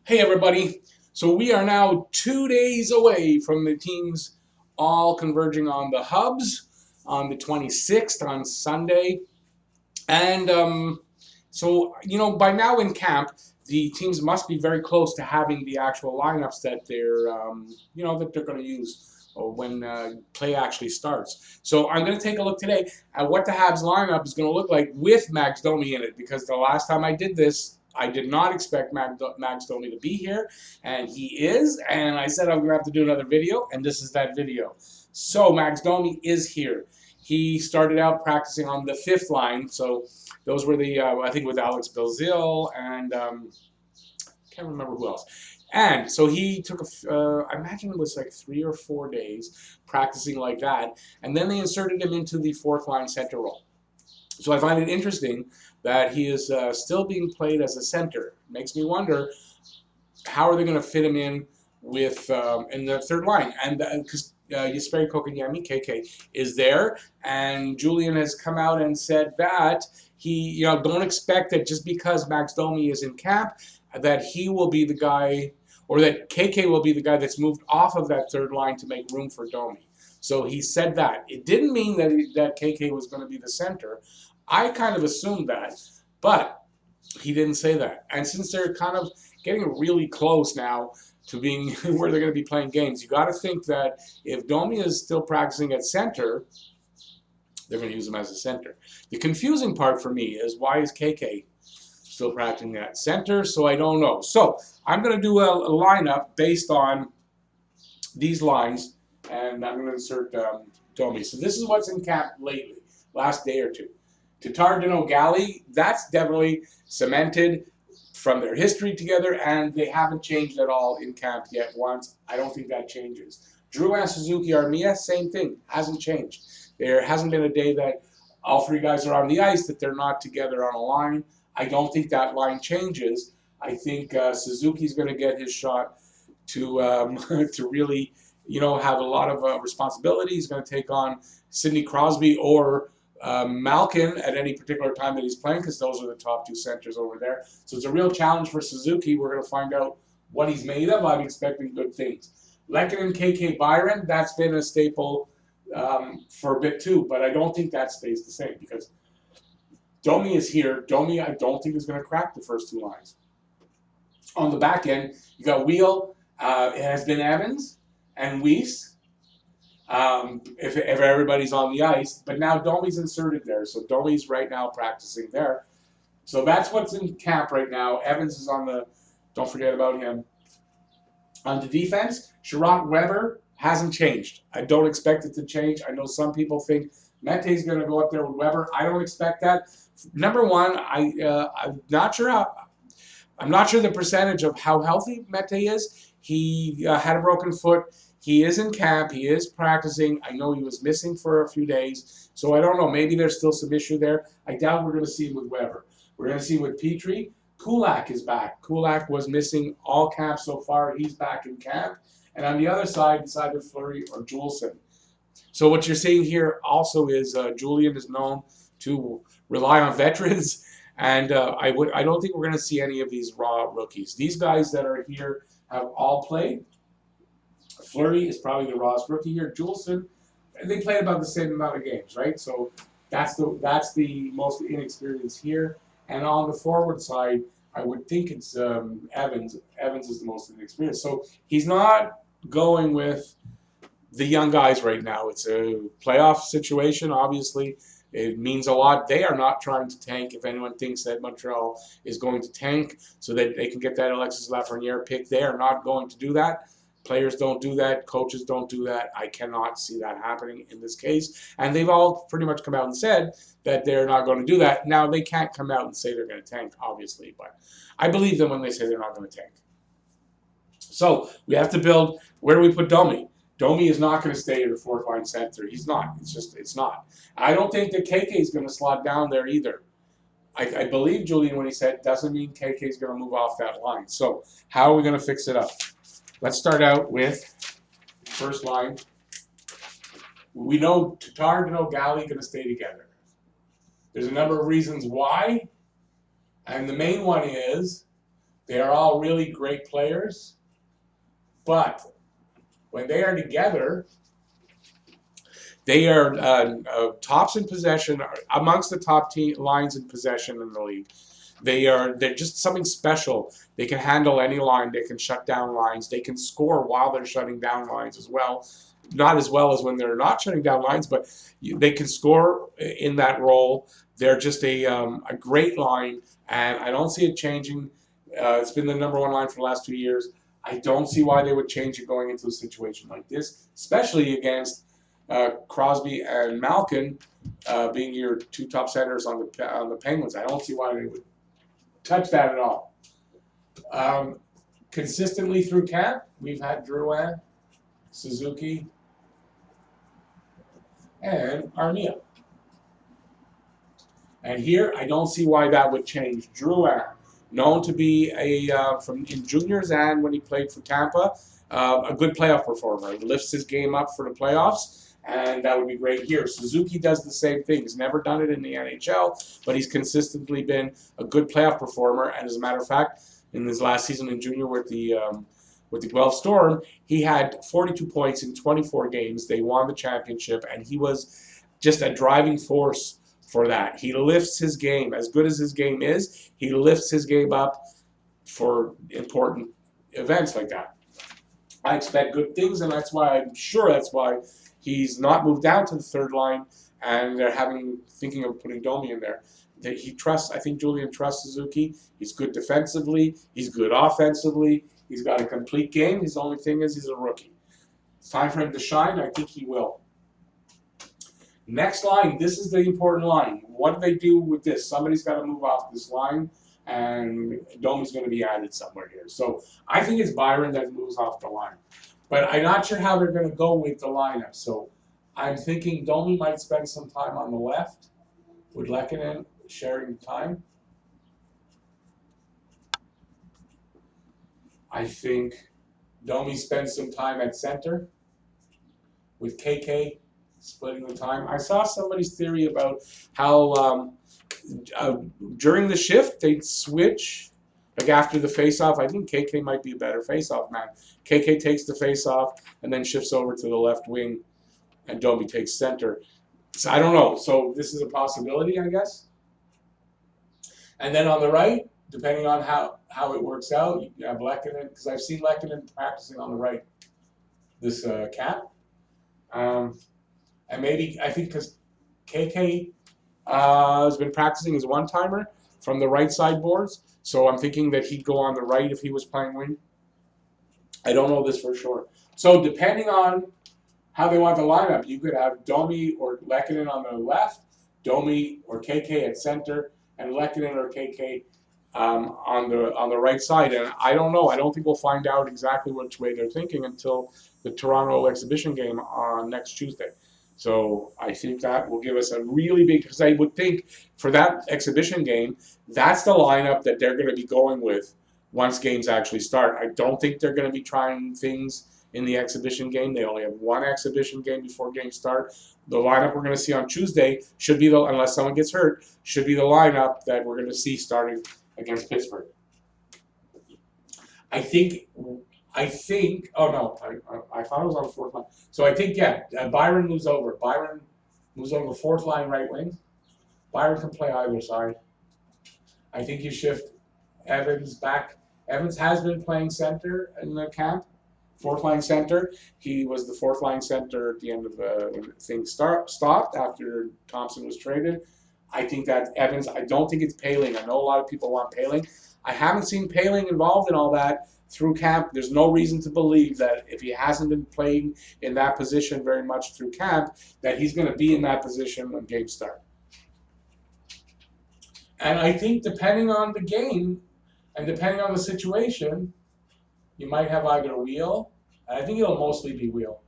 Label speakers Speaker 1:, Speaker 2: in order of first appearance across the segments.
Speaker 1: Hey everybody, so we are now 2 days away from the teams all converging on the hubs on the 26th on Sunday. And by now in camp, the teams must be very close to having the actual lineups that they're going to use when play actually starts. So I'm going to take a look today at what the Habs lineup is going to look like with Max Domi in it, because the last time I did this, I did not expect Max Domi to be here, and he is. And I said I'm going to have to do another video, and this is that video. So Max Domi is here. He started out practicing on the fifth line, so those were I think with Alex Belzil and can't remember who else. And so he took I imagine it was like 3 or 4 days practicing like that, and then they inserted him into the fourth line center role. So I find it interesting that he is still being played as a center. Makes me wonder how are they going to fit him in with in the third line, and because Jesperi Kotkaniemi, KK, is there, and Julian has come out and said that he, don't expect that just because Max Domi is in camp, that he will be the guy, or that KK will be the guy that's moved off of that third line to make room for Domi. So he said that. It didn't mean that KK was going to be the center. I kind of assumed that, but he didn't say that. And since they're kind of getting really close now to being where they're going to be playing games, you got to think that if Domi is still practicing at center, they're going to use him as a center. The confusing part for me is, why is KK still practicing at center? So I don't know. So I'm going to do a lineup based on these lines, and I'm going to insert Domi. So this is what's in camp lately, last day or two. Tatar Dino Gali, that's definitely cemented from their history together, and they haven't changed at all in camp yet once. I don't think that changes. Drew and Suzuki Armia, same thing, hasn't changed. There hasn't been a day that all three guys are on the ice that they're not together on a line. I don't think that line changes. I think Suzuki's going to get his shot to to really, have a lot of responsibility. He's going to take on Sidney Crosby or Malkin at any particular time that he's playing, because those are the top two centers over there. So it's a real challenge for Suzuki. We're going to find out what he's made of. I'm expecting good things. Lehkonen, KK, Byron, that's been a staple for a bit too, but I don't think that stays the same, because Domi is here. Domi, I don't think, is going to crack the first two lines. On the back end, you got Wheel. It has been Evans and Weiss. If everybody's on the ice, but now Domi's inserted there, so Domi's right now practicing there. So that's what's in camp right now. Evans is on the, don't forget about him. On the defense, Sherratt Weber hasn't changed. I don't expect it to change. I know some people think Mette's going to go up there with Weber. I don't expect that. Number one, I'm not sure the percentage of how healthy Mete is. He had a broken foot. He is in camp. He is practicing. I know he was missing for a few days. So I don't know. Maybe there's still some issue there. I doubt we're going to see him with Weber. We're going to see him with Petrie. Kulak is back. Kulak was missing all camp so far. He's back in camp. And on the other side, it's either Fleury or Juleson. So what you're seeing here also is Julian is known to rely on veterans. And I don't think we're going to see any of these raw rookies. These guys that are here have all played. Fleury is probably the rawest rookie here. Juleson, they played about the same amount of games, right? So that's the most inexperienced here. And on the forward side, I would think it's Evans. Evans is the most inexperienced. So he's not going with the young guys right now. It's a playoff situation, obviously. It means a lot. They are not trying to tank. If anyone thinks that Montreal is going to tank so that they can get that Alexis Lafreniere pick, they are not going to do that. Players don't do that. Coaches don't do that. I cannot see that happening in this case. And they've all pretty much come out and said that they're not going to do that. Now, they can't come out and say they're going to tank, obviously, but I believe them when they say they're not going to tank. So we have to build. Where do we put Domi? Domi is not going to stay in the fourth line center. He's not. It's not. I don't think that KK is going to slot down there either. I believe Julian when he said doesn't mean KK is going to move off that line. So how are we going to fix it up? Let's start out with first line. We know Tatar and O'Galley going to stay together. There's a number of reasons why, and the main one is They are all really great players, but when they are together, they are tops in possession, amongst the top lines in possession in the league. They're just something special. They can handle any line. They can shut down lines. They can score while they're shutting down lines as well. Not as well as when they're not shutting down lines, but they can score in that role. They're just a great line, and I don't see it changing. It's been the number one line for the last 2 years. I don't see why they would change it going into a situation like this, especially against Crosby and Malkin being your two top centers on the Penguins. I don't see why they would touch that at all. Consistently through camp, we've had Drouin, Suzuki, and Armia. And here, I don't see why that would change. Drouin, known to be from in juniors and when he played for Tampa, a good playoff performer. He lifts his game up for the playoffs, and that would be great here. Suzuki does the same thing. He's never done it in the NHL, but he's consistently been a good playoff performer. And as a matter of fact, in his last season in junior with the Guelph Storm, he had 42 points in 24 games. They won the championship, and he was just a driving force for that. He lifts his game. As good as his game is, he lifts his game up for important events like that. I expect good things, and that's why he's not moved down to the third line, and they're thinking of putting Domi in there. I think Julian trusts Suzuki. He's good defensively. He's good offensively. He's got a complete game. His only thing is he's a rookie. It's time for him to shine. I think he will. Next line, this is the important line. What do they do with this? Somebody's got to move off this line, and Domi's going to be added somewhere here. So I think it's Byron that moves off the line. But I'm not sure how they're going to go with the lineup. So I'm thinking Domi might spend some time on the left with Lehkonen sharing time. I think Domi spends some time at center with KK splitting the time. I saw somebody's theory about how during the shift they'd switch, like after the face-off. I think KK might be a better face-off man. KK takes the face-off and then shifts over to the left wing, and Domi takes center. So I don't know. So this is a possibility, I guess. And then on the right, depending on how it works out, you have Lehkonen, because I've seen Lehkonen practicing on the right this camp. And maybe, I think because KK has been practicing his one-timer from the right side boards, so I'm thinking that he'd go on the right if he was playing wing. I don't know this for sure. So depending on how they want the lineup, you could have Domi or Lehkonen on the left, Domi or KK at center, and Lehkonen or KK on the right side. And I don't know. I don't think we'll find out exactly which way they're thinking until the Toronto exhibition game on next Tuesday. So I think that will give us a really big, because I would think for that exhibition game, that's the lineup that they're going to be going with once games actually start. I don't think they're going to be trying things in the exhibition game. They only have one exhibition game before games start. The lineup we're going to see on Tuesday should be, unless someone gets hurt, should be the lineup that we're going to see starting against Pittsburgh. I think, oh no, I thought it was on the fourth line. So I think, yeah, Byron moves over. Byron moves over fourth line right wing. Byron can play either side. I think you shift Evans back. Evans has been playing center in the camp, fourth line center. He was the fourth line center at the end of when things stopped after Thompson was traded. I think that Evans, I don't think it's Poehling. I know a lot of people want Poehling. I haven't seen Poehling involved in all that through camp. There's no reason to believe that if he hasn't been playing in that position very much through camp, that he's going to be in that position when games start. And I think depending on the game and depending on the situation, you might have either Wheel, and I think it'll mostly be Wheel,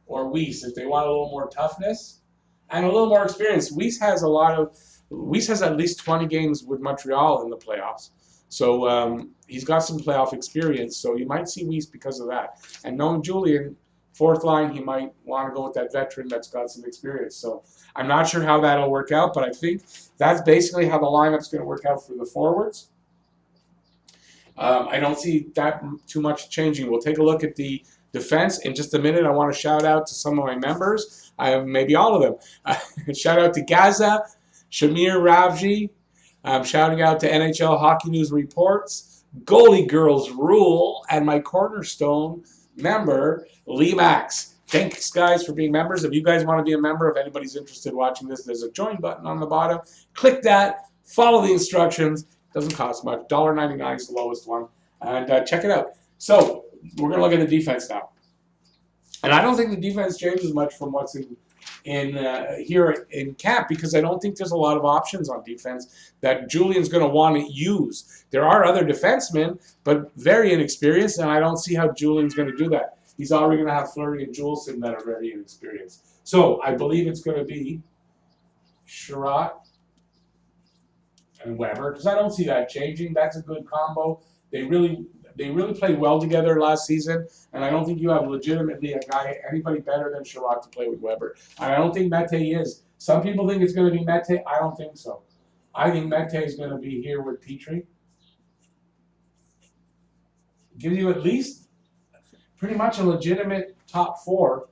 Speaker 1: or Weiss if they want a little more toughness and a little more experience. Weiss has at least 20 games with Montreal in the playoffs. So he's got some playoff experience, so you might see Weiss because of that. And knowing Julian, fourth line, he might want to go with that veteran that's got some experience. So I'm not sure how that'll work out, but I think that's basically how the lineup's going to work out for the forwards. I don't see that too much changing. We'll take a look at the defense in just a minute. I want to shout out to some of my members, maybe all of them. Shout out to Gaza, Shamir Ravji. I'm shouting out to NHL Hockey News Reports, Goalie Girls Rule, and my cornerstone member, Lee Max. Thanks, guys, for being members. If you guys want to be a member, if anybody's interested in watching this, there's a join button on the bottom. Click that. Follow the instructions. Doesn't cost much. $1.99 is the lowest one. And check it out. So we're going to look at the defense now. And I don't think the defense changes much from what's in here in camp, because I don't think there's a lot of options on defense that Julian's going to want to use. There are other defensemen, but very inexperienced, and I don't see how Julian's going to do that. He's already going to have Fleury and Juleson that are very inexperienced. So I believe it's going to be Sherratt and Weber, because I don't see that changing. That's a good combo. They really played well together last season, and I don't think you have legitimately anybody better than Sherratt to play with Weber. And I don't think Mete is. Some people think it's going to be Mete. I don't think so. I think Mete is going to be here with Petrie. Gives you at least pretty much a legitimate top four.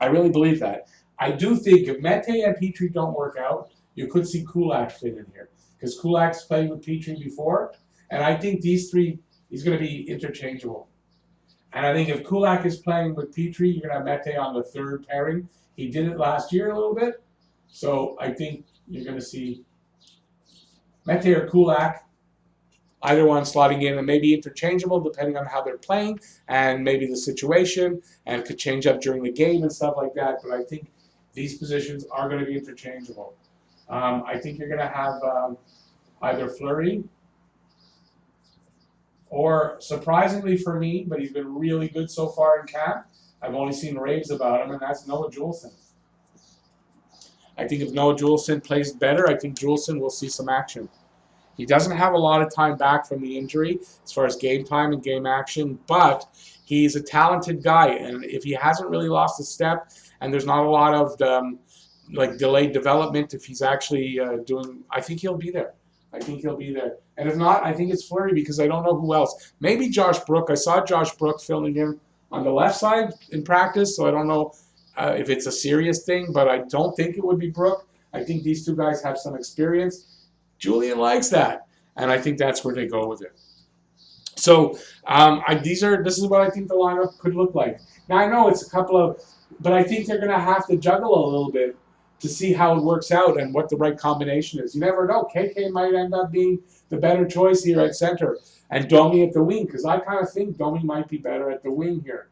Speaker 1: I really believe that. I do think if Mete and Petrie don't work out, you could see Kulak fit in here, because Kulak's played with Petrie before, and I think these three, he's going to be interchangeable. And I think if Kulak is playing with Petrie, you're going to have Mete on the third pairing. He did it last year a little bit, so I think you're going to see Mete or Kulak, either one slotting in, and maybe interchangeable depending on how they're playing and maybe the situation, and it could change up during the game and stuff like that. But I think these positions are going to be interchangeable. I think you're going to have either Fleury or, surprisingly for me, but he's been really good so far in camp, I've only seen raves about him, and that's Noah Juleson. I think if Noah Juleson plays better, I think Juleson will see some action. He doesn't have a lot of time back from the injury as far as game time and game action, but he's a talented guy, and if he hasn't really lost a step, and there's not a lot of delayed development, if he's actually I think he'll be there. I think he'll be there. And if not, I think it's Fleury, because I don't know who else. Maybe Josh Brook. I saw Josh Brook filming him on the left side in practice, so I don't know if it's a serious thing, but I don't think it would be Brook. I think these two guys have some experience. Julian likes that, and I think that's where they go with it. So this is what I think the lineup could look like. Now I know it's a couple of, but I think they're going to have to juggle a little bit to see how it works out and what the right combination is. You never know. KK might end up being the better choice here at center, and Domi at the wing, because I kind of think Domi might be better at the wing here.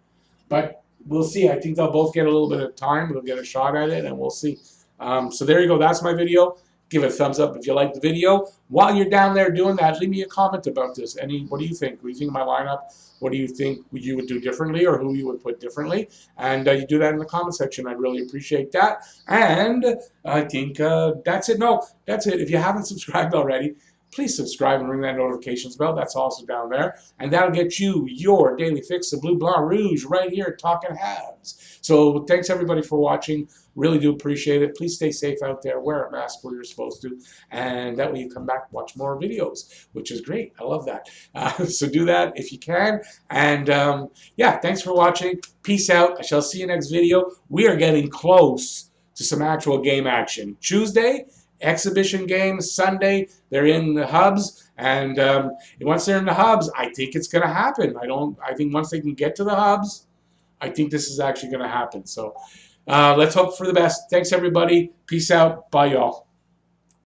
Speaker 1: But we'll see. I think they'll both get a little bit of time. They'll get a shot at it, and we'll see. So there you go. That's my video. Give it a thumbs up if you like the video. While you're down there doing that, leave me a comment about this. What do you think? What do you think of my lineup? What do you think you would do differently, or who you would put differently? And you do that in the comment section. I'd really appreciate that. And I think that's it. No, that's it. If you haven't subscribed already, please subscribe and ring that notifications bell. That's also down there. And that'll get you your daily fix of Bleu Blanc Rouge right here at Talking Habs. So thanks, everybody, for watching. Really do appreciate it. Please stay safe out there. Wear a mask where you're supposed to. And that way you come back and watch more videos, which is great. I love that. So do that if you can. And yeah, thanks for watching. Peace out. I shall see you next video. We are getting close to some actual game action. Tuesday, exhibition game. Sunday, they're in the Hubs. And once they're in the Hubs, I think it's going to happen. I think once they can get to the Hubs, I think this is actually going to happen. So let's hope for the best. Thanks, everybody. Peace out. Bye, y'all.